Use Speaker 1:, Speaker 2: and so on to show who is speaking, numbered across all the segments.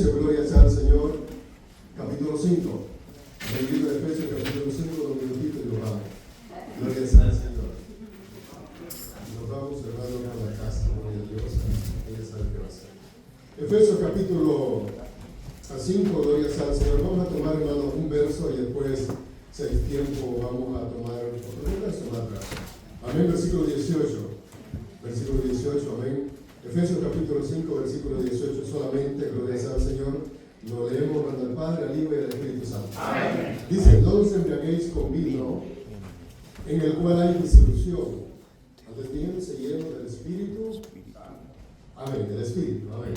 Speaker 1: Gloria sea al Señor, capítulo 5. El libro de Efesios, capítulo 5, los minutitos y los vamos. Gloria sea al Señor. Nos vamos, hermano, a la casa. Gloria a Dios. Ella sabe qué va a hacer. Efesios, capítulo 5, gloria sea al Señor. Vamos a tomar, hermano, un verso y después, si hay tiempo, vamos a tomar otro verso más atrás. Amén, versículo 18. Versículo 18, amén. Efesios capítulo 5, versículo 18, solamente, gloria sea al Señor, lo leemos cuando el Padre, al Hijo y al Espíritu Santo. Amén. Dice, no os embriaguéis con vino, en el cual hay disolución, antes bien se lleno del Espíritu. Amén, del Espíritu, amén.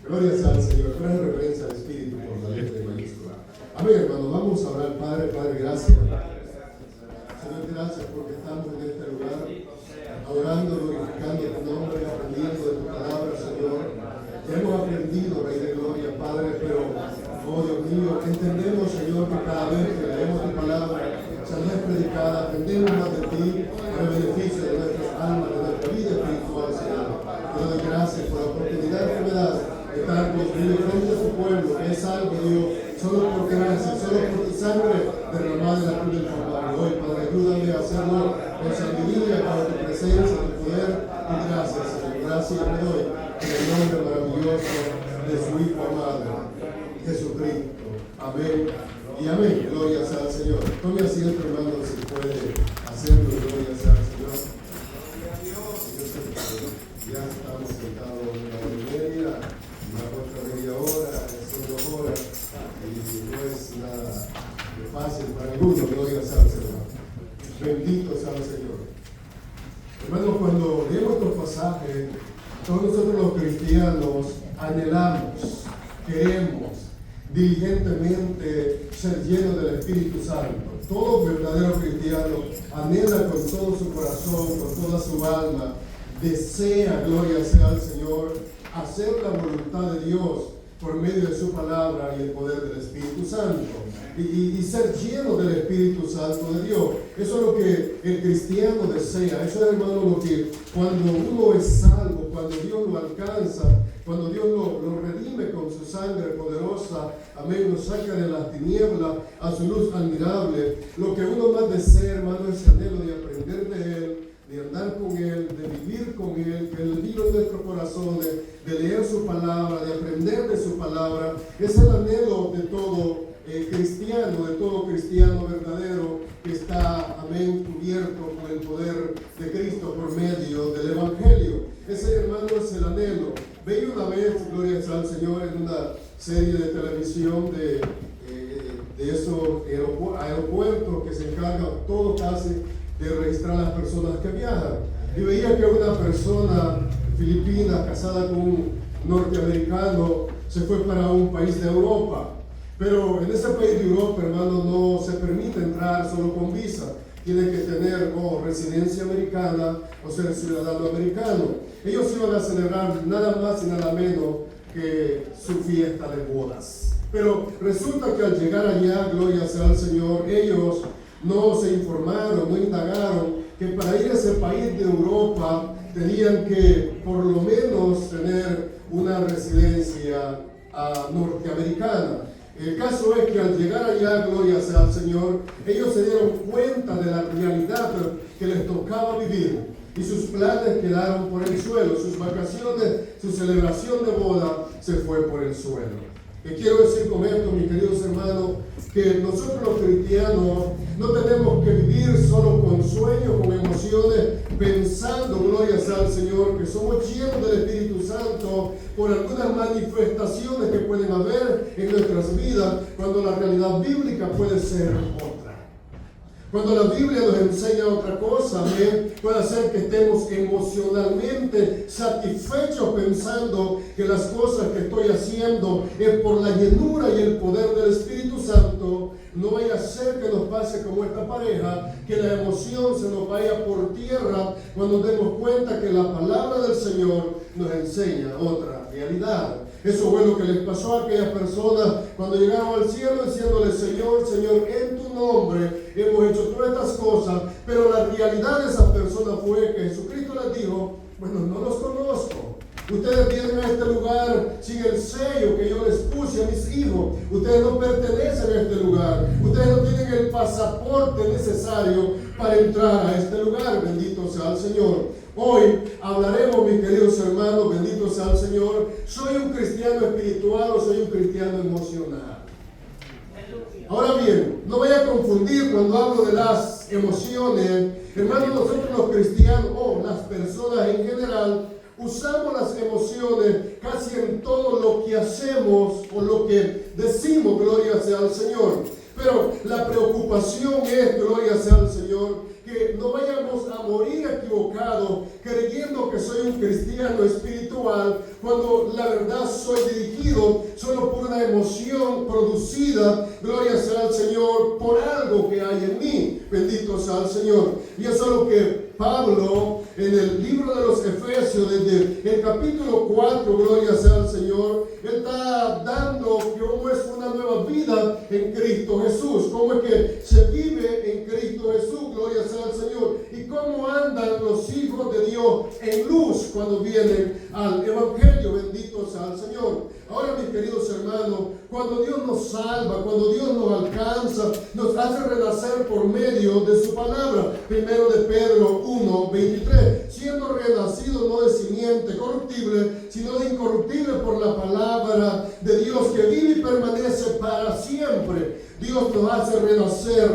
Speaker 1: Gloria sea al Señor, trae referencia al Espíritu por la letra de mayúscula. Amén, hermano, vamos a orar. Padre, gracias. Señor, gracias porque estamos en este lugar, adorando, glorificando tu nombre, aprendiendo de tu palabra, Señor. Hemos aprendido, Rey de Gloria, Padre, pero, oh Dios mío, entendemos, Señor, que cada vez que leemos tu palabra, Señor, es predicada, aprendemos más de ti para el beneficio de nuestras almas, de nuestra vida espiritual, Señor. Te doy gracias por la oportunidad que me das de estar contigo frente a tu pueblo, que es algo, Dios, solo por gracia, solo por tu sangre derramada en la cruz del Calvario. Hoy, Padre, ayúdame a hacerlo con sabiduría, para tu presencia, tu poder y gracias, Señor. Gracias me doy en el nombre maravilloso de su Hijo amado, Jesucristo. Amén y amén. Gloria sea al Señor. Tome asiento, hermano, si puede hacerlo. Gloria sea al Señor. Yo sé que ya estamos sentados una hora y media, una otra media hora, son 2 horas, y no es nada fácil para ninguno. Gloria sea al Señor. Bendito sea el Señor. Hermanos, cuando leemos estos pasajes, todos nosotros los cristianos anhelamos, queremos diligentemente ser llenos del Espíritu Santo. Todo verdadero cristiano anhela con todo su corazón, con toda su alma, desea, gloria sea al Señor, hacer la voluntad de Dios por medio de su palabra y el poder del Espíritu Santo. Y ser lleno del Espíritu Santo de Dios. Eso es lo que el cristiano desea. Eso es, hermano, lo que cuando uno es salvo, cuando Dios lo alcanza, cuando Dios lo redime con su sangre poderosa, amén, lo saca de las tinieblas a su luz admirable. Lo que uno más desea, hermano, es el anhelo de aprender de Él, de andar con Él, de vivir con Él, que Él viva en nuestro corazón, de leer su palabra, de aprender de su palabra. Es el anhelo de todo cristiano, de todo cristiano verdadero que está, amén, cubierto con el poder de Cristo por medio del Evangelio. Ese, hermano, es el anhelo. Veí una vez, gloria sea al Señor, en una serie de televisión de esos aeropuertos que se encargan todo casi de registrar a las personas que viajan. Y veía que una persona filipina casada con un norteamericano se fue para un país de Europa. Pero en ese país de Europa, hermano, no se permite entrar solo con visa. Tiene que tener residencia americana o ser ciudadano americano. Ellos iban a celebrar nada más y nada menos que su fiesta de bodas. Pero resulta que al llegar allá, gloria sea al Señor, ellos no se informaron, no indagaron que para ir a ese país de Europa tenían que por lo menos tener una residencia norteamericana. El caso es que al llegar allá, gloria sea al Señor, ellos se dieron cuenta de la realidad que les tocaba vivir y sus planes quedaron por el suelo, sus vacaciones, su celebración de boda se fue por el suelo. ¿Qué quiero decir con esto, mis queridos hermanos? Que nosotros los cristianos no tenemos que vivir solo con sueños, con emociones, pensando, gloria sea al Señor, que somos llenos del Espíritu Santo por algunas manifestaciones que pueden haber en nuestras vidas, cuando la realidad bíblica puede ser otra. Cuando la Biblia nos enseña otra cosa, amén, puede hacer que estemos emocionalmente satisfechos pensando que las cosas que estoy haciendo es por la llenura y el poder del Espíritu Santo. No vaya a ser que nos pase como esta pareja, que la emoción se nos vaya por tierra cuando nos demos cuenta que la palabra del Señor nos enseña otra realidad. Eso fue lo que les pasó a aquellas personas cuando llegaron al cielo diciéndole: Señor, Señor, en tu nombre hemos hecho todas estas cosas. Pero la realidad de esas personas fue que Jesucristo les dijo: bueno, no los conozco. Ustedes vienen a este lugar sin el sello que yo les puse esposa y a mis hijos. Ustedes no pertenecen a este lugar. Ustedes no tienen el pasaporte necesario para entrar a este lugar. Bendito sea el Señor. Hoy hablaremos, mis queridos hermanos, bendito sea el Señor. ¿Soy un cristiano espiritual o soy un cristiano emocional? Ahora bien, no vaya a confundir cuando hablo de las emociones. Hermanos, nosotros los cristianos o las personas en general usamos las emociones casi en todo lo que hacemos o lo que decimos, gloria sea al Señor. Pero la preocupación es, gloria sea al Señor, que no vayamos a morir equivocados creyendo que soy un cristiano espiritual cuando la verdad soy dirigido solo por una emoción producida, gloria sea al Señor, por algo que hay en mí. Bendito sea el Señor. Y eso es lo que Pablo en el libro de los Efesios, desde el capítulo 4, gloria sea al Señor, él está dando cómo es una nueva vida en Cristo Jesús, cómo es que se vive en Cristo Jesús, gloria sea al Señor, y cómo andan los hijos de Dios en luz cuando vienen al Evangelio. Bendito sea el Señor. Ahora, mis queridos hermanos, cuando Dios nos salva, cuando Dios nos alcanza, nos hace renacer por medio de su palabra. Primero de Pedro 1:23, siendo renacido no de simiente corruptible, sino de incorruptible por la palabra de Dios que vive y permanece para siempre. Dios nos hace renacer.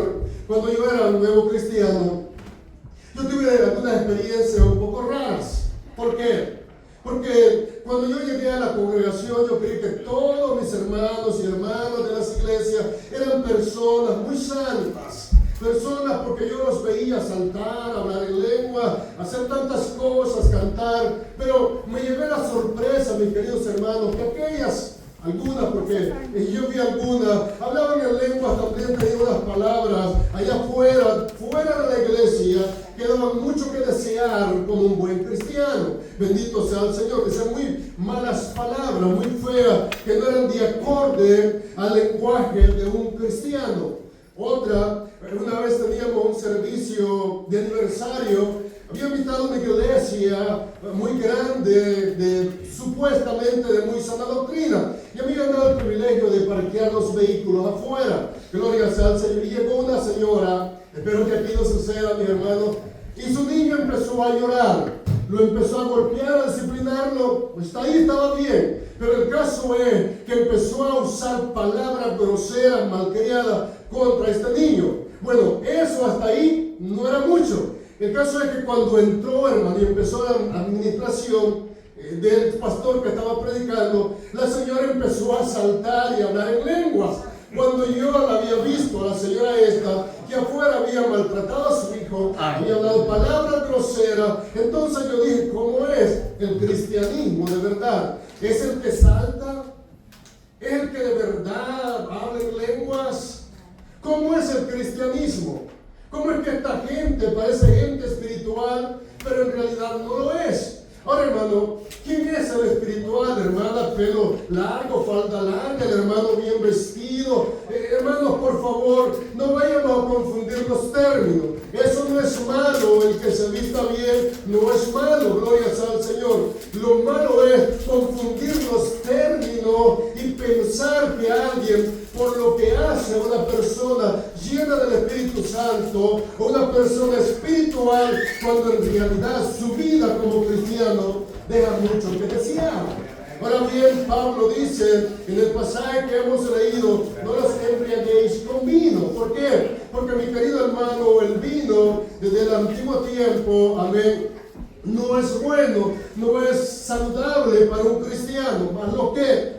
Speaker 1: Cuando yo era un nuevo cristiano, yo tuve algunas experiencias un poco raras. ¿Por qué? Porque cuando yo llegué a la congregación, yo creí que todos mis hermanos y hermanas de las iglesias eran personas muy santas. Personas porque yo los veía saltar, hablar en lengua, hacer tantas cosas, cantar. Pero me llevé la sorpresa, mis queridos hermanos, que algunas, porque yo vi algunas, hablaban en lenguas, también tenían unas palabras allá afuera, fuera de la iglesia, que daban mucho que desear como un buen cristiano. Bendito sea el Señor. Decían muy malas palabras, muy feas, que no eran de acorde al lenguaje de un cristiano. Otra, una vez teníamos un servicio de aniversario. Había invitado a una iglesia muy grande, supuestamente de muy sana doctrina. Y a mí me han dado el privilegio de parquear los vehículos afuera. Gloria sea al Señor. Y llegó una señora, espero que aquí no suceda, mi hermano, y su niño empezó a llorar. Lo empezó a golpear, a disciplinarlo. Pues ahí estaba bien. Pero el caso es que empezó a usar palabras groseras, malcriadas contra este niño. Bueno, eso hasta ahí no era mucho. El caso es que cuando entró, hermano, y empezó la administración del pastor que estaba predicando, la señora empezó a saltar y a hablar en lenguas. Cuando yo la había visto, a la señora esta, que afuera había maltratado a su hijo, había hablado palabras groseras, entonces yo dije, ¿cómo es el cristianismo de verdad? ¿Es el que salta? ¿Es el que de verdad habla en lenguas? ¿Cómo es el cristianismo? ¿Cómo es que esta gente parece gente espiritual, pero en realidad no lo es? Ahora, hermano, ¿quién es el espiritual? Hermana, pelo largo, falda larga, el hermano bien vestido. Hermanos, por favor, no vayamos a confundir los términos. Eso no es malo, el que se vista bien no es malo, gloria sea al Señor. Lo malo es confundir los términos y pensar que alguien, por lo que hace una persona llena del Espíritu Santo, o una persona espiritual, cuando en realidad su vida como cristiano deja mucho que desear. Ahora bien, Pablo dice en el pasaje que hemos leído, no los embriaguéis con vino. ¿Por qué? Porque, mi querido hermano, el vino desde el antiguo tiempo, amén, no es bueno, no es saludable para un cristiano. Más lo que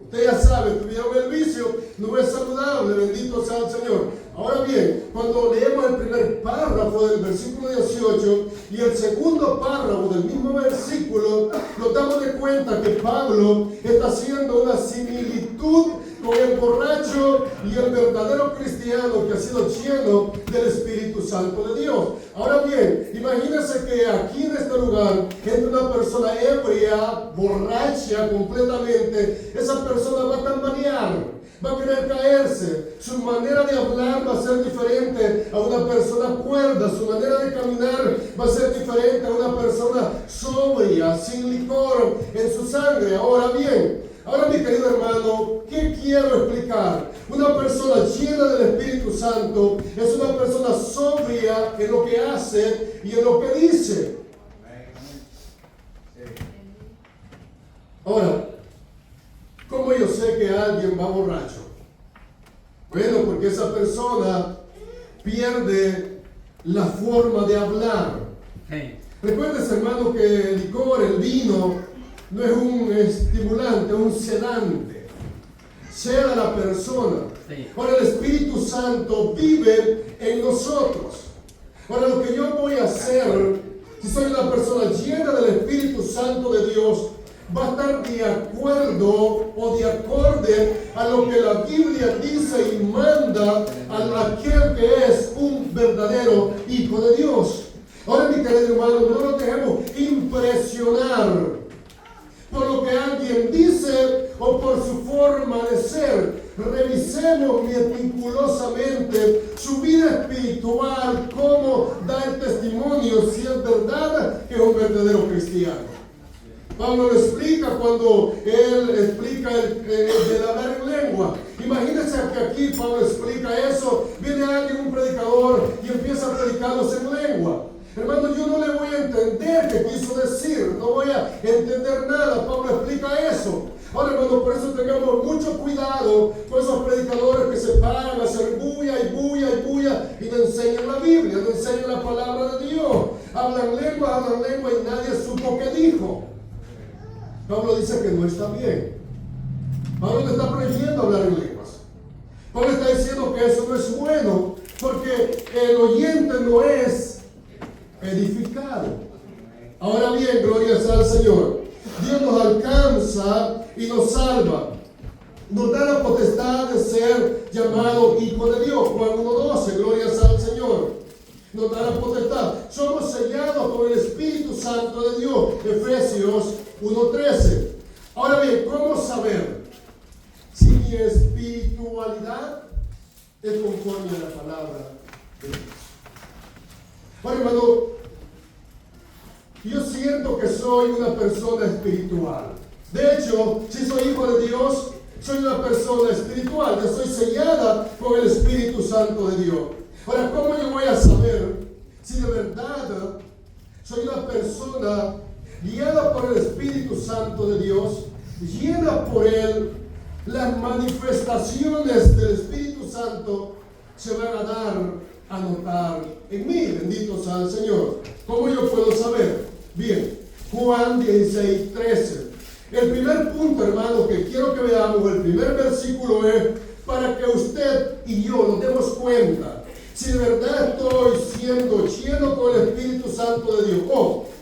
Speaker 1: usted ya sabe, tuvieron el vicio, no es saludable, bendito sea el Señor. Ahora bien, cuando leemos el primer párrafo del versículo 18 y el segundo párrafo del mismo versículo, nos damos de cuenta que Pablo está haciendo una similitud con el borracho y el verdadero cristiano que ha sido lleno del Espíritu Santo de Dios. Ahora bien, imagínense que aquí en este lugar entra una persona ebria, borracha completamente. Esa persona va a tambalear, va a querer caerse, su manera de hablar va a ser diferente a una persona cuerda, su manera de caminar va a ser diferente a una persona sobria, sin licor en su sangre. Ahora bien, ahora mi querido hermano, ¿qué quiero explicar. Una persona llena del Espíritu Santo es una persona sobria en lo que hace y en lo que dice. Ahora, ¿cómo yo sé que alguien va borracho? Bueno, porque esa persona pierde la forma de hablar. Recuerdes, hermano, que el licor, el vino, no es un estimulante, es un sedante. Seda a la persona. Ahora el Espíritu Santo vive en nosotros. Ahora lo que yo voy a hacer, si soy una persona llena del Espíritu Santo de Dios, va a estar de acuerdo o de acorde a lo que la Biblia dice y manda a aquel que es un verdadero hijo de Dios. Ahora, mi querido hermano, no nos dejemos impresionar por lo que alguien dice o por su forma de ser. Revisemos meticulosamente su vida espiritual, cómo da el testimonio, si es verdad que es un verdadero cristiano. Pablo lo explica cuando él explica el hablar en lengua. Imagínense que aquí Pablo explica eso, viene alguien, un predicador, y empieza a predicarlos en lengua. Hermano, yo no le voy a entender qué quiso decir, no voy a entender nada. Pablo explica eso. Ahora, hermano, por eso tengamos mucho cuidado con esos predicadores que se paran a hacer bulla y bulla y bulla y no enseñan la Biblia, no enseñan la palabra de Dios. Hablan lengua y nadie supo qué dijo. Pablo dice que no está bien. Pablo le está prohibiendo hablar en lenguas. Pablo está diciendo que eso no es bueno porque el oyente no es edificado. Ahora bien, gloria sea al Señor. Dios nos alcanza y nos salva. Nos da la potestad de ser llamado hijo de Dios. Juan 1:12, gloria sea al Señor. Nos da la potestad. Somos sellados con el Espíritu Santo de Dios. Efesios 1:13. Ahora bien, ¿cómo saber si mi espiritualidad es conforme a la palabra de Dios? Bueno, hermano, yo siento que soy una persona espiritual. De hecho, si soy hijo de Dios, soy una persona espiritual. Yo soy sellada con el Espíritu Santo de Dios. Ahora, ¿cómo yo voy a saber si de verdad soy una persona guiada por el Espíritu Santo de Dios, llena por Él? Las manifestaciones del Espíritu Santo se van a dar a notar en mí. Bendito sea el Señor. ¿Cómo yo puedo saber? Bien, Juan 16:13. El primer punto, hermano, que quiero que veamos, el primer versículo es para que usted y yo nos demos cuenta si de verdad estoy siendo lleno con el Espíritu Santo de Dios.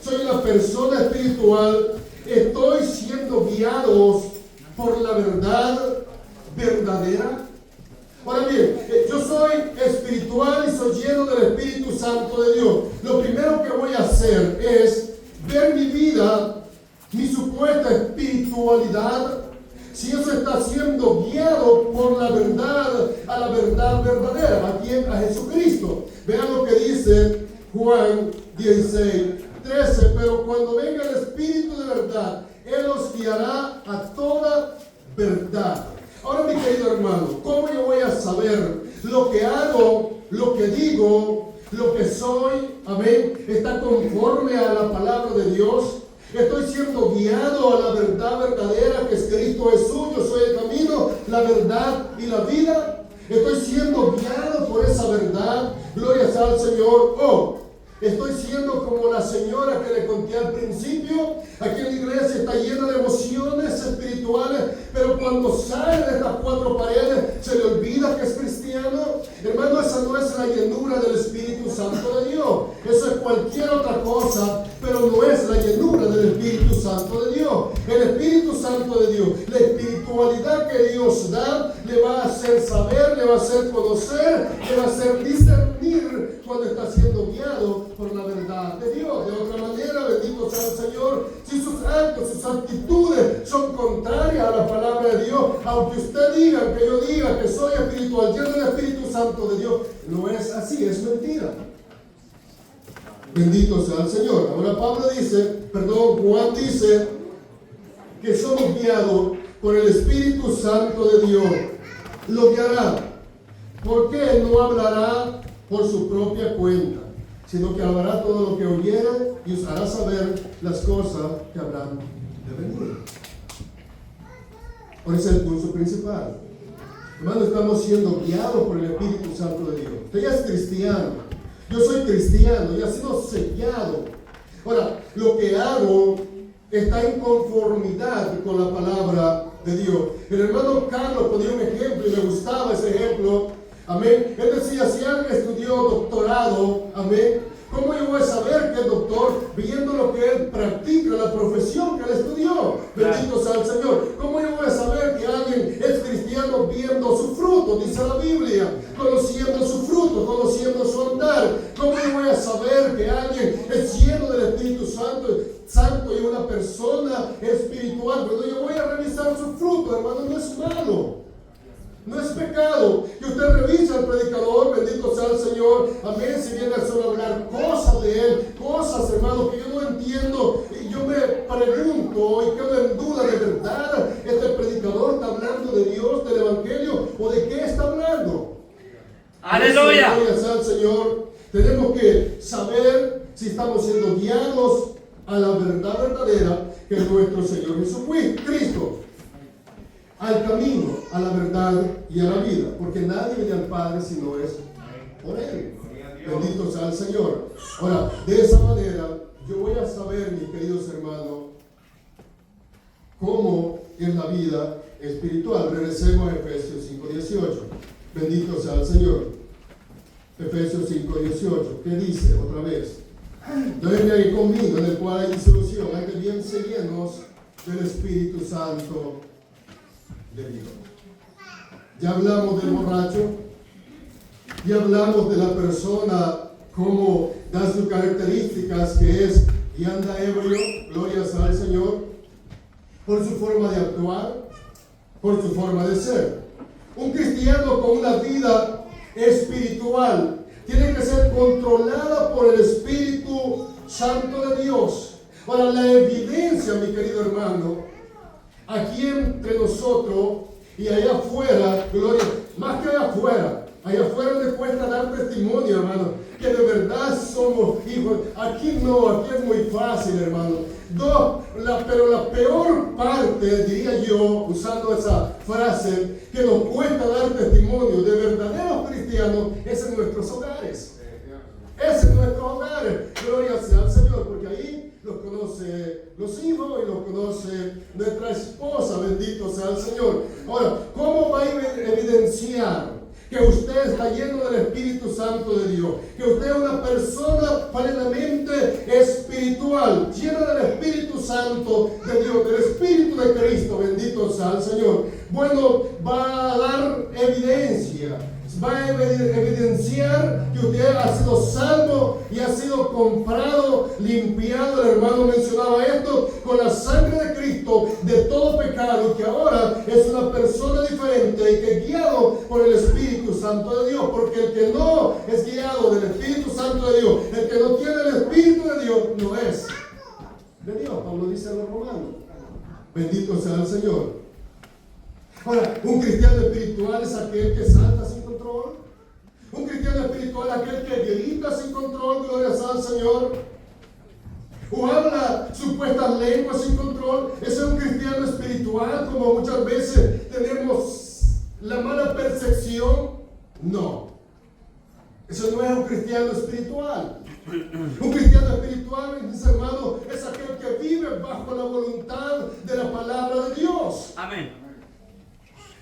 Speaker 1: Soy una persona espiritual, estoy siendo guiados por la verdad verdadera. Ahora bien, yo soy espiritual y soy lleno del Espíritu Santo de Dios. Lo primero que voy a hacer es ver mi vida, mi supuesta espiritualidad, si eso está siendo guiado por la verdad, a la verdad verdadera, ¿a quién? A Jesucristo. Vean lo que dice Juan 16:13. Pero cuando venga el Espíritu de verdad, Él os guiará a toda verdad. Ahora, mi querido hermano, ¿cómo yo voy a saber lo que hago, lo que digo, lo que soy, amén, está conforme a la palabra de Dios? Estoy siendo guiado a la verdad verdadera que es Cristo Jesús. Yo soy el camino, la verdad y la vida. Estoy siendo guiado por esa verdad. Gloria sea al Señor. Estoy siendo como la señora que le conté al principio. Aquí en la iglesia está llena de emociones espirituales, pero cuando sale de estas cuatro paredes se le olvida que es cristiano. Hermano, esa no es la llenura del Espíritu Santo de Dios. Eso es cualquier otra cosa, pero no es la llenura del Espíritu Santo de Dios. El Espíritu Santo de Dios, la espiritualidad que Dios da, le va a hacer saber, le va a hacer conocer, le va a hacer discernir cuando está siendo guiado por la verdad de Dios. De otra manera, bendito sea el Señor, si sus actos, sus actitudes son contrarias a la palabra de Dios, aunque usted diga, que yo diga que soy espiritual, lleno del Espíritu Santo de Dios, no es así, es mentira. Bendito sea el Señor. Ahora Juan dice que somos guiados por el Espíritu Santo de Dios, lo guiará. Porque Él no hablará por su propia cuenta, sino que hablará todo lo que oyere y os hará saber las cosas que habrán de venir. Por ese es el punto principal. Hermano, estamos siendo guiados por el Espíritu Santo de Dios. Usted ya es cristiano. Yo soy cristiano y ha sido sellado. Ahora, lo que hago está en conformidad con la palabra de Dios. El hermano Carlos ponía un ejemplo y me gustaba ese ejemplo. Amén. Él decía, si alguien estudió doctorado, amén, ¿cómo yo voy a saber que es doctor viendo lo que él practica, la profesión que él estudió? Bendito sea el Señor. ¿Cómo yo voy a saber que alguien es cristiano viendo su fruto? Dice la Biblia, conociendo su fruto, conociendo su andar. ¿Cómo yo voy a saber que alguien es lleno del Espíritu Santo y una persona espiritual? Cuando yo voy a revisar su fruto, hermano, no es malo. No es pecado que usted revise al predicador, bendito sea el Señor, amén, si viene a solo hablar cosas de él, cosas, hermano, que yo no entiendo, y yo me pregunto y quedo en duda, ¿de verdad este predicador está hablando de Dios, del Evangelio, o de qué está hablando?
Speaker 2: ¡Aleluya!
Speaker 1: Gloria sea el Señor. Tenemos que saber si estamos siendo guiados a la verdad verdadera, que es nuestro Señor Jesucristo, al camino, a la verdad y a la vida, porque nadie viene al Padre si no es por Él. Bendito sea el Señor. Ahora, de esa manera, yo voy a saber, mis queridos hermanos, cómo es la vida espiritual. Regresemos a Efesios 5:18. Bendito sea el Señor. Efesios 5:18. ¿Qué dice otra vez? Entonces ahí conmigo, en el cual hay disolución, hay que bien se llenos del Espíritu Santo de Dios. Ya hablamos del borracho, ya hablamos de la persona, cómo da sus características, que es y anda ebrio, gloria sea al Señor, por su forma de actuar, por su forma de ser. Un cristiano con una vida espiritual tiene que ser controlada por el Espíritu Santo de Dios. Ahora, la evidencia, mi querido hermano, aquí entre nosotros y allá afuera, gloria, más que allá afuera le cuesta dar testimonio, hermano, que de verdad somos hijos. Aquí no, aquí es muy fácil, hermano. Pero la peor parte, diría yo, usando esa frase, que nos cuesta dar testimonio de verdaderos cristianos, es en nuestros hogares. Es en nuestros hogares. Gloria sea al Señor, porque ahí los conoce los hijos y los conoce nuestra esposa. Bendito sea el Señor. Ahora, ¿cómo va a evidenciar que usted está lleno del Espíritu Santo de Dios? Que usted es una persona plenamente espiritual, llena del Espíritu Santo de Dios, del Espíritu de Cristo. Bendito sea el Señor. Bueno, va a dar evidencia. Va a evidenciar que usted ha sido salvo y ha sido comprado, limpiado. El hermano mencionaba esto, con la sangre de Cristo, de todo pecado, y que ahora es una persona diferente y que es guiado por el Espíritu Santo de Dios. Porque el que no es guiado del Espíritu Santo de Dios, el que no tiene el Espíritu de Dios, no es de Dios. Pablo dice a los romanos. Bendito sea el Señor. Ahora, un cristiano espiritual es aquel que salta sin control. Un cristiano espiritual es aquel que grita sin control, gloria sea al Señor. O habla supuestas lenguas sin control. Ese es un cristiano espiritual, como muchas veces tenemos la mala percepción. No. Eso no es un cristiano espiritual. Un cristiano espiritual, mis hermanos, es aquel que vive bajo la voluntad de la palabra de Dios.
Speaker 2: Amén.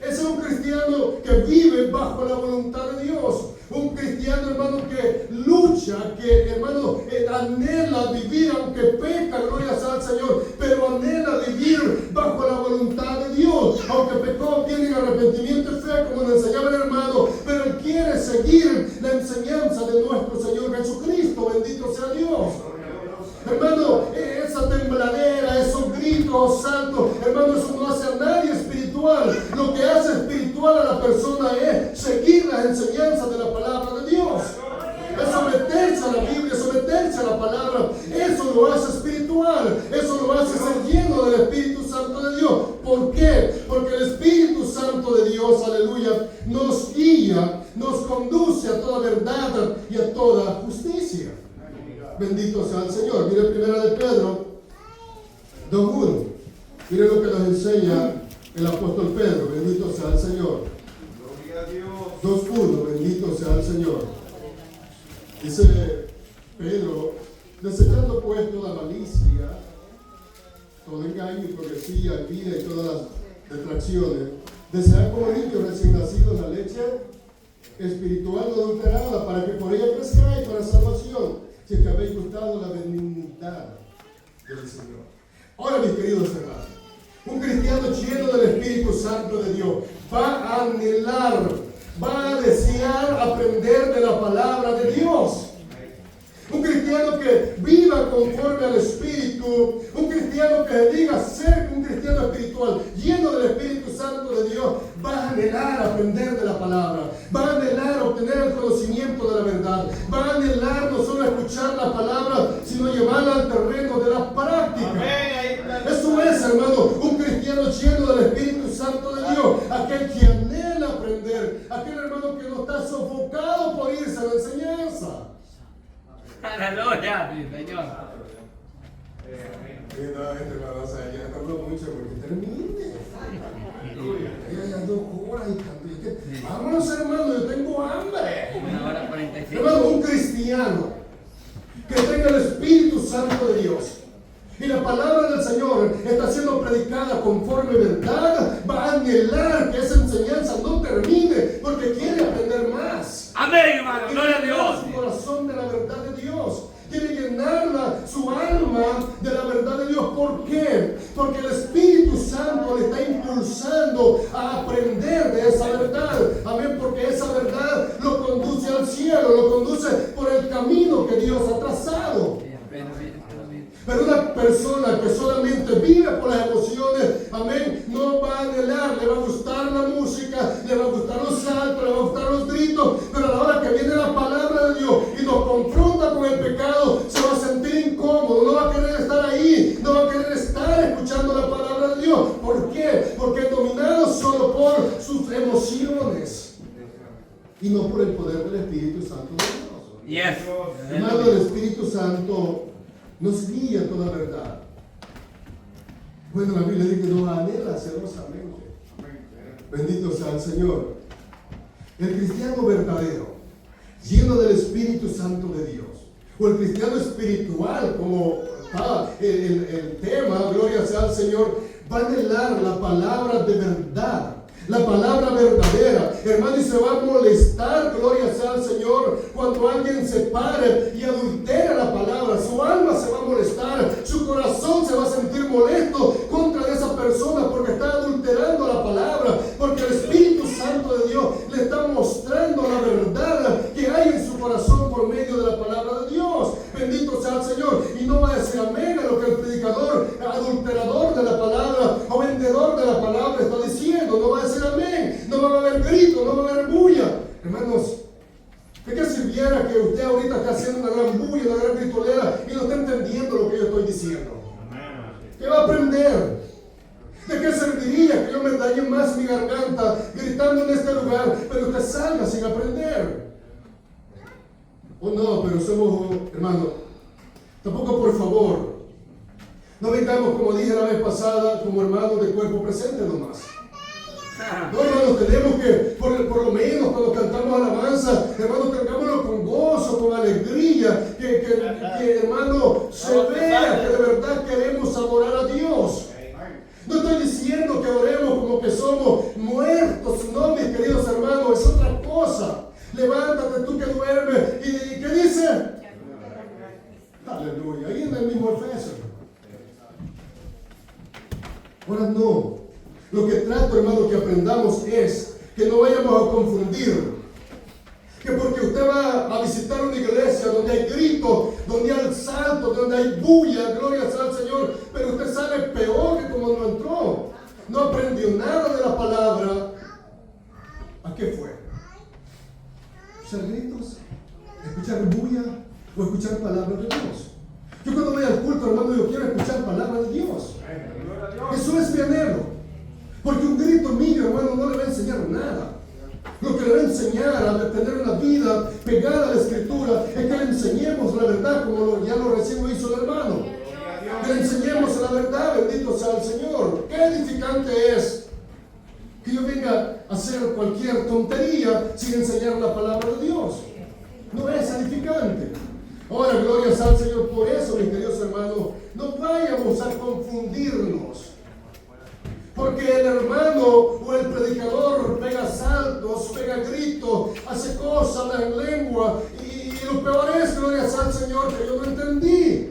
Speaker 1: Ese es un cristiano que vive bajo la voluntad de Dios. Un cristiano, hermano, que lucha, que, hermano, anhela vivir, aunque peca, gloria sea al Señor, pero anhela vivir bajo la voluntad de Dios. Aunque pecó, tiene arrepentimiento y fe, como nos enseñaba el hermano, pero él quiere seguir la enseñanza de nuestro Señor Jesucristo. Bendito sea Dios. Hermano, esa tembladera, esos gritos santos, hermano, eso no hace a nadie espiritual. Lo que hace espiritual a la persona es seguir las enseñanzas de la palabra de Dios. Es someterse a la Biblia, someterse a la palabra. Eso lo hace espiritual. Eso lo hace ser lleno del Espíritu Santo de Dios. ¿Por qué? Dios, aleluya, nos guía, nos conduce a toda verdad y a toda justicia. Bendito sea el Señor. Mire primera de Pedro 2:1. Mire lo que nos enseña el apóstol Pedro. Bendito sea el Señor. 2:1. Bendito sea el Señor. Dice Pedro: desechando pues toda malicia, todo engaño, hipocresía, envidia y todas las detracciones, desead como niños recién nacidos la leche espiritual no adulterada, para que por ella crezcáis para salvación, si es que habéis gustado la benignidad del Señor. Ahora, mis queridos hermanos, un cristiano lleno del Espíritu Santo de Dios va a anhelar, va a desear aprender de la palabra de Dios. Un cristiano que viva conforme al Espíritu, un cristiano que diga ser un cristiano espiritual, lleno del Espíritu Santo de Dios, va a anhelar aprender de la palabra, va a anhelar obtener el conocimiento de la verdad, va a anhelar no solo escuchar la palabra, sino llevarla al terreno de la práctica. Eso es, hermano, un cristiano lleno del Espíritu Santo de Dios, aquel que anhela aprender, aquel hermano que no está sofocado por irse a la enseñanza.
Speaker 2: Aleluya, sí, Señor.
Speaker 1: Ya habló mucho porque termine. Ya 2 horas y tanto. Vámonos, hermano, yo tengo hambre.
Speaker 2: 1:45.
Speaker 1: Hermano, un cristiano que tenga el Espíritu Santo de Dios y la palabra del Señor está siendo predicada conforme verdad, va a anhelar que esa enseñanza no termine porque quiere aprender más.
Speaker 2: Amén, hermano. Gloria a
Speaker 1: Quiere
Speaker 2: Dios.
Speaker 1: llenar su corazón de la verdad de Dios. Quiere llenarla, su alma, de la verdad de Dios. ¿Por qué? Porque el Espíritu Santo le está impulsando a aprender de esa verdad. Amén, porque esa verdad lo conduce al cielo, lo conduce por el camino que Dios ha trazado. Pero una persona que solamente vive por las emociones, amén, no va a anhelar, le va a gustar la música, le va a gustar los saltos, le va a gustar los gritos, pero a la hora que viene la palabra de Dios y nos confronta con el pecado, se va a sentir incómodo, no va a querer estar ahí, no va a querer estar escuchando la palabra de Dios. ¿Por qué? Porque es dominado solo por sus emociones y no por el poder del Espíritu Santo de Dios.
Speaker 2: Yes.
Speaker 1: Hermano, el Espíritu Santo nos guía a toda verdad. Bueno, la Biblia dice que nos anhela celosamente. Bendito sea el Señor. El cristiano verdadero, lleno del Espíritu Santo de Dios, o el cristiano espiritual, como está el tema, gloria sea al Señor, va a anhelar la palabra de verdad. La palabra verdadera, hermano, y se va a molestar, gloria sea al Señor, cuando alguien se pare y adultera la palabra. Su alma se va a molestar, su corazón se va a sentir molesto contra esa persona porque está adulterando la palabra, porque el Espíritu Santo de Dios le está mostrando la verdad que hay en su corazón por medio de la palabra de Dios. Bendito sea el Señor. Y no va a decir amén a lo que el predicador, adulterador de la palabra o vendedor de la palabra está diciendo. No va a decir amén, no va a haber grito, no va a haber bulla. Hermanos, ¿de qué sirviera que usted ahorita esté haciendo una gran bulla, una gran gritolera y no está entendiendo lo que yo estoy diciendo? ¿Qué va a aprender? ¿De qué serviría que yo me dañe más mi garganta gritando en este lugar, pero usted salga sin aprender? Oh no, pero somos, hermanos, tampoco, por favor, no vengamos, como dije la vez pasada, como hermanos de cuerpo presente nomás. No, hermanos, tenemos que, por lo menos cuando cantamos alabanza, hermanos, cantámoslo con gozo, con alegría, que hermano, se vea que de verdad queremos adorar a Dios. No estoy diciendo que oremos como que somos muertos, no, mis queridos hermanos, es otra cosa. Levántate tú que duermes, ¿y qué dice? Aleluya, ahí en el mismo Efesios. Ahora no. Lo que trato, hermano, que aprendamos es que no vayamos a confundir. Que porque usted va a visitar una iglesia donde hay gritos, donde hay saltos, donde hay bulla, gloria sea al Señor, pero usted sale peor que como no entró. No aprendió nada de la palabra. ¿A qué fue? ¿Escuchar gritos? ¿Escuchar bulla? ¿O escuchar palabras de Dios? Yo cuando voy al culto, hermano, yo quiero escuchar palabras de Dios. Eso es mi anhelo. Porque un grito mío, hermano, no le va a enseñar nada. Lo que le va a enseñar a tener una vida pegada a la Escritura es que le enseñemos la verdad, como ya lo recién lo hizo el hermano. Que le enseñemos la verdad, bendito sea el Señor. Qué edificante es que yo venga a hacer cualquier tontería sin enseñar la palabra de Dios. No es edificante. Ahora, gloria sea al Señor. Por eso, mis queridos hermanos, no vayamos a confundirnos. Porque el hermano o el predicador pega saltos, pega gritos, hace cosas en lengua. Y lo peor es, gloria sea al Señor, que yo no entendí.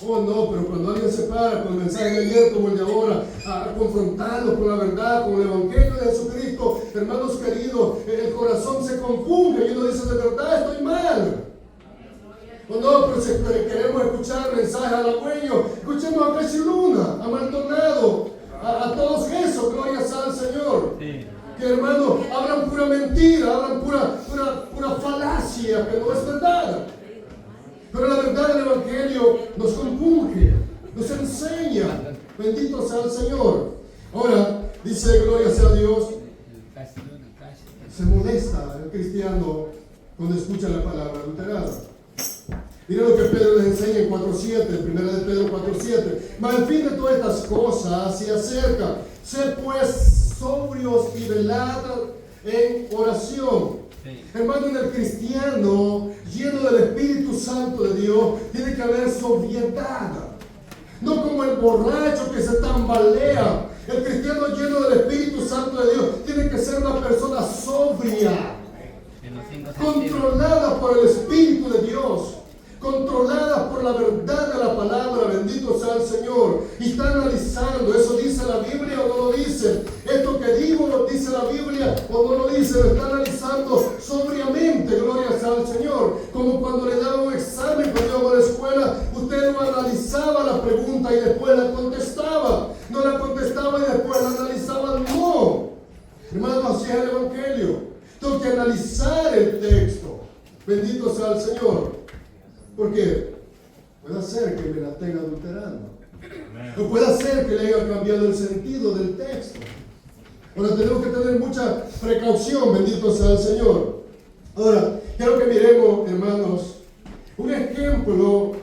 Speaker 1: Oh no, pero cuando alguien se para con el mensaje de ayer como el de ahora, confrontando con la verdad, con el Evangelio de Jesucristo, hermanos queridos, el corazón se confunde y uno dice, de verdad estoy mal. O no, pero si queremos escuchar mensajes halagüeños, escuchemos a Casi Luna, a Maldonado, a todos esos, gloria sea al Señor. Sí. Que hermanos, hablan pura mentira, hablan pura falacia, que no es verdad. Pero la verdad del Evangelio nos compunge, nos enseña. Bendito sea el Señor. Ahora, dice, gloria sea a Dios, se molesta el cristiano cuando escucha la palabra adulterada. Mira lo que Pedro les enseña en 4.7, 1 de Pedro 4.7. Mas al fin de todas estas cosas se acerca. Sed pues sobrios y velad en oración. Sí. Hermano, en el cristiano lleno del Espíritu Santo de Dios tiene que haber sobriedad. No como el borracho que se tambalea. El cristiano lleno del Espíritu Santo de Dios tiene que ser una persona sobria, controlada por el Espíritu de Dios, controlada por la verdad de la palabra. Bendito sea el Señor. Y está analizando, ¿eso dice la Biblia o no lo dice? Esto que digo, ¿lo dice la Biblia o no lo dice? Lo está analizando sobriamente, gloria sea al Señor. Como cuando le daban un examen cuando íbamos a la escuela, usted no analizaba la pregunta y después la contestaba. No la contestaba y después la analizaba. No, hermanos, así es el Evangelio. Tengo que analizar el texto. Bendito sea el Señor. Porque puede ser que me la tenga adulterando. O puede ser que le haya cambiado el sentido del texto. Ahora tenemos que tener mucha precaución, bendito sea el Señor. Ahora, quiero que miremos, hermanos, un ejemplo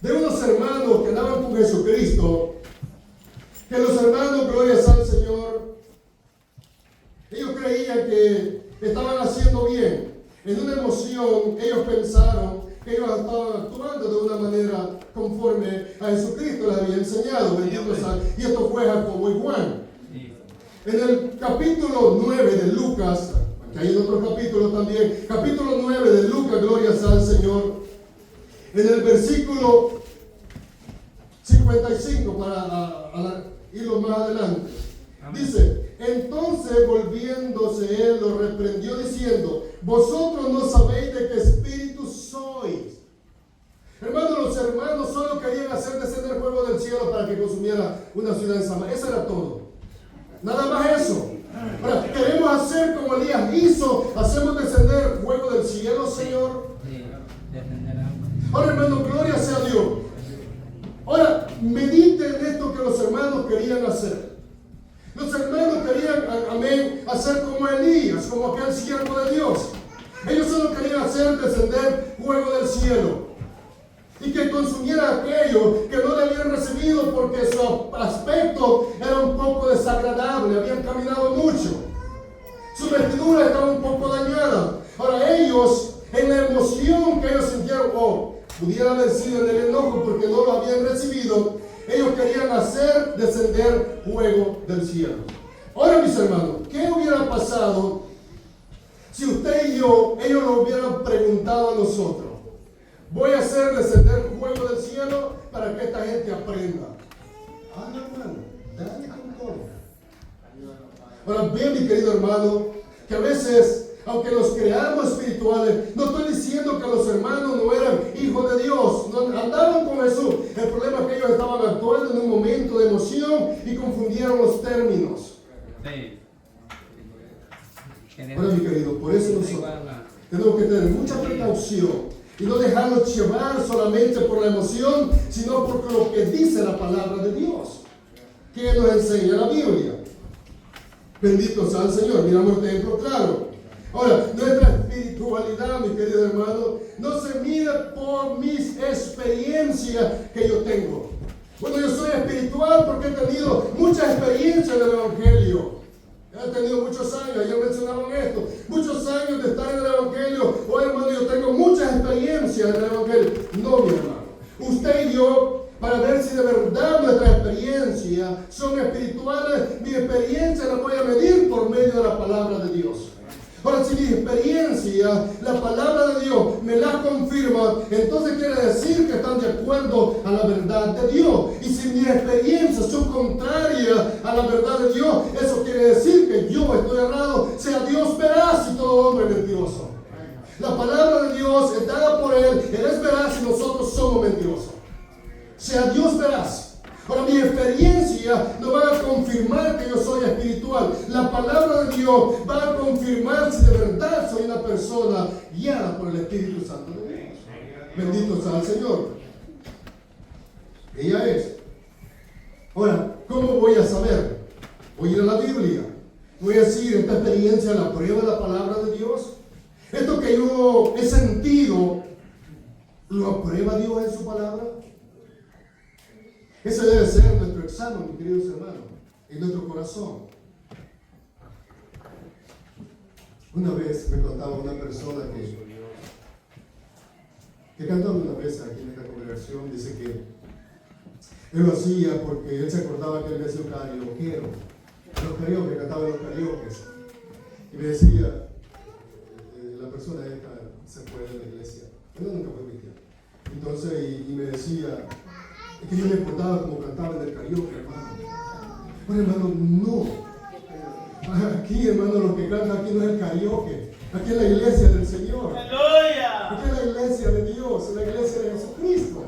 Speaker 1: de unos hermanos que andaban con Jesucristo. Que los hermanos, gloria sea al Señor, ellos creían que estaban haciendo bien. En una emoción, ellos pensaron que ellos estaban actuando de una manera conforme a Jesucristo les había enseñado. Bendito sea. Y esto fue Jacobo y Juan. En el capítulo 9 de Lucas, que hay en otro capítulo también, capítulo 9 de Lucas, gloria sea al Señor, en el versículo 55, para irlo más adelante, dice: entonces volviéndose él lo reprendió diciendo: vosotros no sabéis de qué espíritu sois. Hermanos, los hermanos solo querían hacer descender fuego del cielo para que consumiera una ciudad en Samaria. Eso era todo. Nada más eso. Ahora, queremos hacer como Elías hizo. Hacemos descender fuego del cielo, Señor. Ahora, hermano, gloria sea a Dios. Ahora, mediten en esto que los hermanos querían hacer. Los hermanos querían, amén, hacer como Elías, como aquel siervo de Dios. Ellos solo querían hacer descender fuego del cielo y que consumiera aquello que no le habían recibido porque su aspecto era un poco desagradable, habían caminado mucho, su vestidura estaba un poco dañada. Ahora ellos, en la emoción que ellos sintieron, pudiera haber sido en el enojo porque no lo habían recibido, ellos querían hacer descender fuego del cielo. Ahora, mis hermanos, ¿qué hubiera pasado si usted y yo, ellos nos hubieran preguntado a nosotros? Voy a hacer descender fuego del cielo para que esta gente aprenda. No, hermano, dale con todo. Ahora, bien, mi querido hermano, que a veces, aunque los creamos espirituales, no estoy diciendo que los hermanos no eran hijos de Dios, no andaban con Jesús. El problema es que ellos estaban actuando en un momento de emoción y confundieron los términos.
Speaker 2: Sí.
Speaker 1: Ahora, mi querido, por eso nosotros tenemos que tener mucha precaución y no dejarnos llevar solamente por la emoción, sino por lo que dice la palabra de Dios. ¿Qué nos enseña la Biblia? Bendito sea el Señor. Miramos el ejemplo claro. Ahora, nuestra espiritualidad, mi querido hermano, no se mide por mis experiencias que yo tengo. Bueno, yo soy espiritual porque he tenido mucha experiencia en el Evangelio. He tenido muchos años, ayer mencionaban esto, muchos años de estar en el Evangelio. Oh, hermano, yo tengo muchas experiencias en el Evangelio. No, mi hermano. Usted y yo, para ver si de verdad nuestras experiencias son espirituales, mi experiencia la voy a medir por medio de la palabra de Dios. Ahora, si mi experiencia, la palabra de Dios me la confirma, entonces quiere decir que están de acuerdo a la verdad de Dios. Y si mis experiencias son contrarias a la verdad de Dios, eso quiere decir que yo estoy errado, sea Dios veraz y todo hombre mentiroso. La palabra de Dios es dada por Él es veraz y nosotros somos mentirosos. Sea Dios veraz. Ahora, mi experiencia no va a confirmar que yo soy espiritual. La palabra de Dios va a confirmar si de verdad soy una persona guiada por el Espíritu Santo de Dios. Bendito sea el Señor. Ella es. Ahora, ¿cómo voy a saber? Voy a ir a la Biblia. Voy a decir, esta experiencia la prueba de la palabra de Dios. Esto que yo he sentido, ¿lo aprueba Dios en su palabra? Ese debe ser nuestro examen, mis queridos hermanos, en nuestro corazón. Una vez me contaba una persona que cantaba una vez aquí en esta congregación, dice que él lo hacía porque él se acordaba que él había sido karaokeero, que cantaba en los karaokes. Y me decía, la persona esta se fue de la iglesia, él nunca fue cristiano. Entonces, y me decía, es que yo me acordaba como cantaba en el karaoke, hermano. Bueno, hermano, no. Aquí, hermano, lo que canta aquí no es el karaoke. Aquí es la iglesia del Señor.
Speaker 2: ¡Aleluya!
Speaker 1: Aquí es la iglesia de Dios, la iglesia de Jesucristo.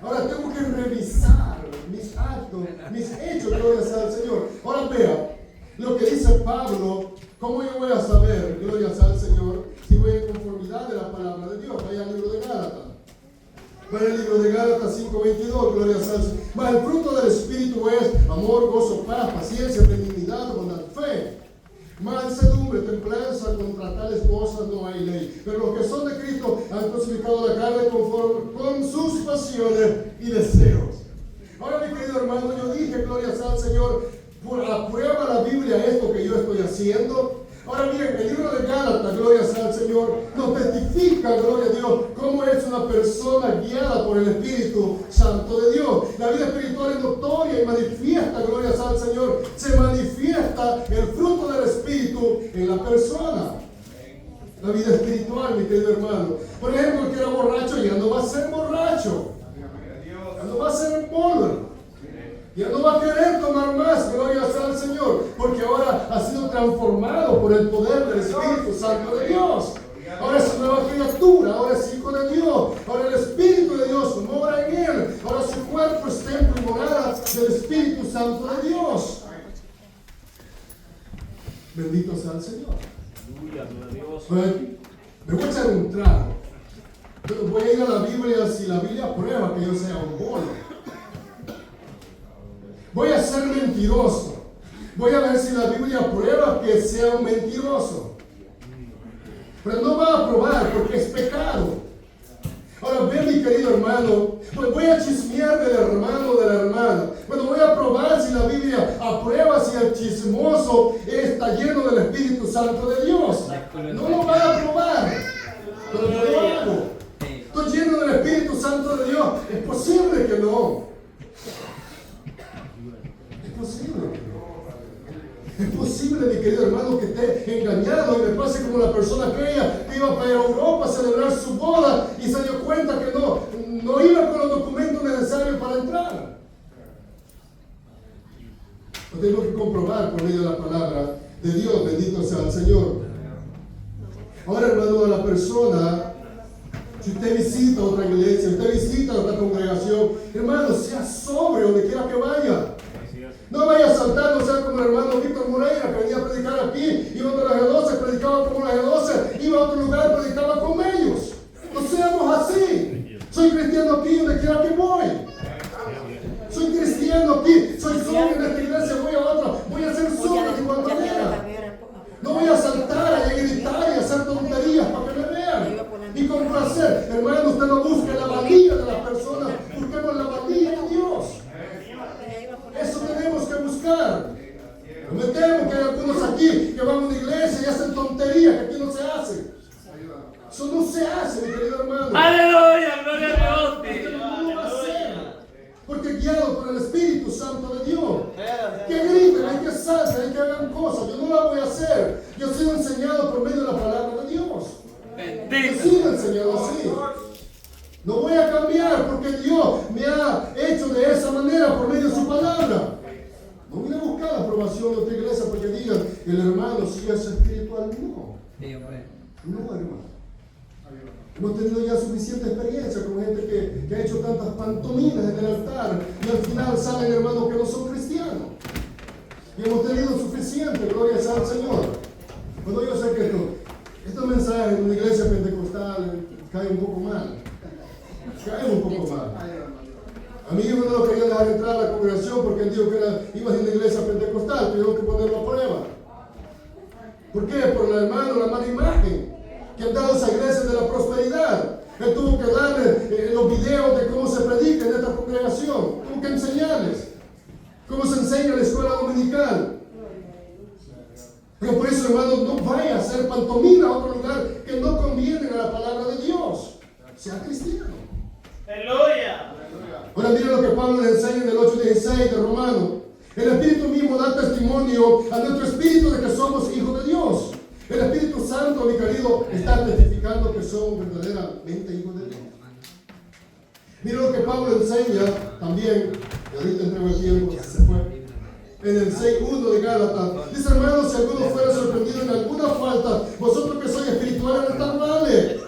Speaker 1: Ahora tengo que revisar mis actos, mis hechos, gloria sea al Señor. Ahora vea, lo que dice Pablo, ¿cómo yo voy a saber, gloria sea al Señor, si voy en conformidad de la palabra de Dios? Vaya al libro de Gálatas. Vaya al libro de Gálatas 5:22, gloria sea al Señor. Mas el fruto del Espíritu es amor, gozo, paz, paciencia, benignidad, bondad, fe, mansedumbre, templanza. Contra tales cosas no hay ley. Pero los que son de Cristo han crucificado la carne conforme con sus pasiones y deseos. Ahora, mi querido hermano, yo dije, gloria sea al Señor, aprueba la Biblia esto que yo estoy haciendo. Ahora bien, el libro de Gálatas, gloria sea al Señor, nos testifica, gloria a Dios, cómo es una persona guiada por el Espíritu Santo de Dios. La vida espiritual es notoria y manifiesta, gloria sea al Señor, se manifiesta el fruto del Espíritu en la persona. La vida espiritual, mi querido hermano. Por ejemplo, el que era borracho ya no va a ser borracho. Ya no va a ser polvo. Ya no va a querer tomar más, gloria sea al Señor, porque ahora ha sido transformado por el poder del Espíritu Santo de Dios. Ahora es una nueva criatura, ahora es hijo de Dios, ahora el Espíritu de Dios mora en él, ahora su cuerpo es templo y morada del Espíritu Santo de Dios. Bendito sea el Señor. Me voy a echar un trago, pero voy a ir a la Biblia si la Biblia prueba que yo sea un bolo. Voy a ser mentiroso. Voy a ver si la Biblia prueba que sea un mentiroso. Pero no va a probar porque es pecado. Ahora ve, mi querido hermano, pues voy a chismear del hermano o de la hermana. Bueno, voy a probar si la Biblia aprueba si el chismoso está lleno del Espíritu Santo de Dios. No lo va a probar. Pero yo lo hago. Estoy lleno del Espíritu Santo de Dios. Es posible que no. Es posible, mi querido hermano, que esté engañado y me pase como la persona aquella que iba para Europa a celebrar su boda y se dio cuenta que no iba con los documentos necesarios para entrar. Lo tengo que comprobar por medio de la palabra de Dios, bendito sea el Señor. Ahora, hermano, la persona, si usted visita otra iglesia, usted visita otra congregación, hermano, sea sobrio donde quiera que vaya. No vaya a saltar, no sea como el hermano Víctor Moreira, que venía a predicar aquí, iba a la G12, predicaba como la G12, iba a otro lugar, predicaba con ellos. No seamos así. Soy cristiano aquí donde quiera que voy. Soy cristiano aquí, soy sobrio en este No me temo que hay algunos aquí que van a una iglesia y hacen tonterías que aquí no se hacen. Eso no se hace, mi querido hermano.
Speaker 2: Aleluya, gloria a Dios.
Speaker 1: Usted no lo va a hacer. Porque guiado por el Espíritu Santo de Dios. Que griten, hay que salten, hay que hagan cosas. Yo no la voy a hacer. Yo he sido enseñado por medio de la palabra de Dios. Yo he sido enseñado así. No voy a cambiar porque Dios me ha hecho de esa manera por medio de su palabra. No voy a buscar la aprobación de otra iglesia porque digan el hermano si es espiritual. No. No, hermano. Hemos tenido ya suficiente experiencia con gente que ha hecho tantas pantominas en el altar y al final salen hermanos que no son cristianos. Y hemos tenido suficiente, gloria sea al Señor. Bueno, yo sé que estos mensajes en una iglesia pentecostal caen un poco mal. Caen un poco mal. A mí uno no lo quería dejar entrar a la congregación porque él dijo que iba a una iglesia pentecostal, tuvieron que ponerlo a prueba. ¿Por qué? Por la hermana, la mala imagen que han dado esa iglesia de la prosperidad. Él tuvo que darle los videos de cómo se predica en esta congregación. Tuvo que enseñarles cómo se enseña en la escuela dominical. Pero por eso, hermanos, no vaya a hacer pantomima a otro lugar que no conviene a la palabra de Dios. Sea cristiano.
Speaker 2: Aleluya.
Speaker 1: Ahora miren lo que Pablo le enseña en el 8:16 de Romanos. El Espíritu mismo da testimonio a nuestro espíritu de que somos hijos de Dios. El Espíritu Santo, mi querido, está testificando que somos verdaderamente hijos de Dios. Miren lo que Pablo enseña también, y ahorita entrego el tiempo, se fue. En el 6:1 de Gálatas, dice: hermanos, si alguno fuera sorprendido en alguna falta, vosotros que sois espirituales, no vale.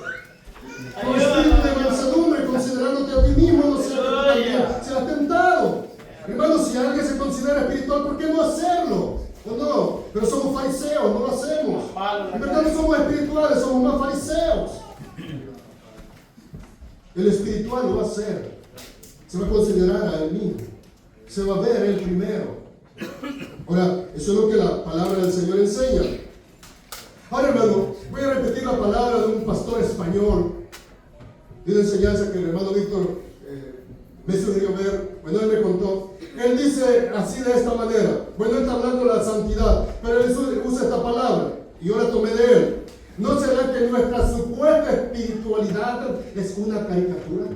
Speaker 1: Con espíritu de mansedumbre, considerándote a ti mismo, no sea que tú también seas tentado. Hermanos, si alguien se considera espiritual, ¿por qué no hacerlo? ¿O no? Pero somos fariseos, no lo hacemos. En verdad no somos espirituales, somos más fariseos. El espiritual lo va a hacer. Se va a considerar a él mismo. Se va a ver él primero. Ahora, eso es lo que la palabra del Señor enseña. Ahora, hermano, voy a repetir la palabra de un pastor español, de una enseñanza que el hermano Víctor me sugirió ver. Bueno, él me contó. Él dice así, de esta manera. Bueno, él está hablando de la santidad, pero él usa esta palabra, y yo la tomé de él. ¿No será que nuestra supuesta espiritualidad es una caricatura?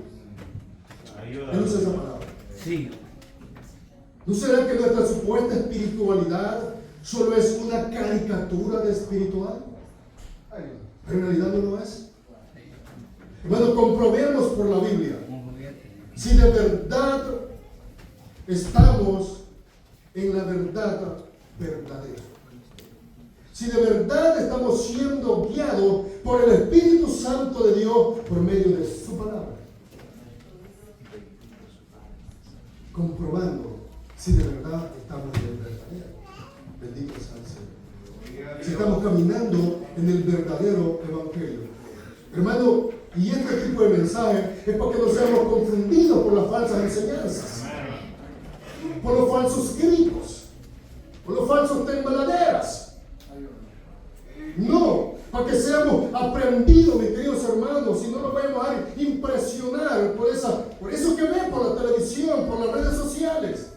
Speaker 1: Él usa esa palabra.
Speaker 2: Sí.
Speaker 1: ¿No será que nuestra supuesta espiritualidad solo es una caricatura de espiritual? Pero en realidad no lo es. Hermano, comprobemos por la Biblia si de verdad estamos en la verdad verdadera. Si de verdad estamos siendo guiados por el Espíritu Santo de Dios por medio de su palabra. Comprobando si de verdad estamos en el verdadero. Bendito sea el Señor. Si estamos caminando en el verdadero evangelio. Hermano, y este tipo de mensaje es porque no seamos confundidos por las falsas enseñanzas, por los falsos gritos, por los falsos tembladeras. No, para que seamos aprendidos, mis queridos hermanos, y no nos vayamos a impresionar por eso que ven por la televisión, por las redes sociales.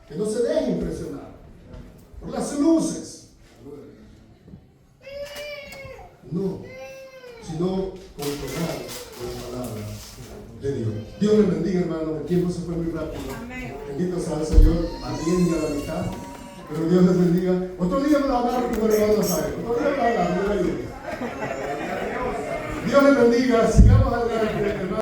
Speaker 1: Que no se deje impresionar por las luces. No, sino controlar la palabra de Dios. Dios les bendiga, hermano. El tiempo se fue muy rápido. Bendito sea el Señor. Atiende a la mitad. Pero Dios les bendiga. Otro día me lo agarro como hermano Nazario. Otro día me lo agarro. Dios les bendiga. Sigamos